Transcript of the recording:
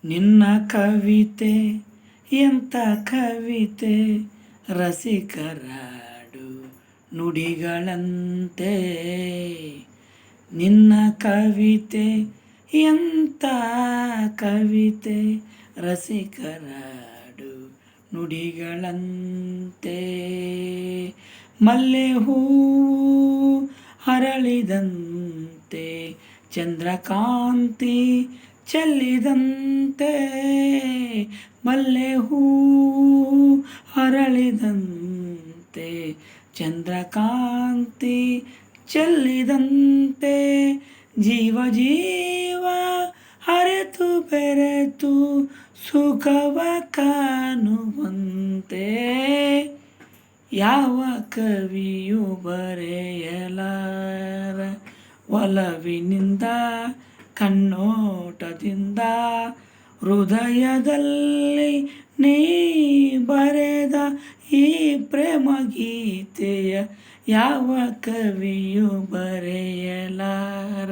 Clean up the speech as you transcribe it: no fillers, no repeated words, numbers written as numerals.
ನಿನ್ನ ಕವಿತೆ ಎಂಥ ಕವಿತೆ, ರಸಿಕರಾಡು ನುಡಿಗಳಂತೆ. ನಿನ್ನ ಕವಿತೆ ಎಂಥ ಕವಿತೆ, ರಸಿಕರಾಡು ನುಡಿಗಳಂತೆ. ಮಲ್ಲೆ ಹೂವು ಅರಳಿದಂತೆ, ಚಂದ್ರಕಾಂತಿ ಚೆಲ್ಲಿದಂತೆ. ಮಲ್ಲೆ ಹೂವು ಅರಳಿದಂತೆ, ಚಂದ್ರಕಾಂತಿ ಚೆಲ್ಲಿದಂತೆ. ಜೀವ ಜೀವ ಅರೆತು ಬೆರೆತು ಸುಖವ ಕಾಣುವಂತೆ. ಯಾವ ಕವಿಯು ಬರೆಯಲಾರ ಒಲವಿನಿಂದ, ಕಣ್ಣೋಟದಿಂದ. ಹೃದಯದಲ್ಲಿ ನೀ ಬರೆದ ಈ ಪ್ರೇಮ ಗೀತೆಯ ಯಾವ ಕವಿಯು ಬರೆಯಲಾರ.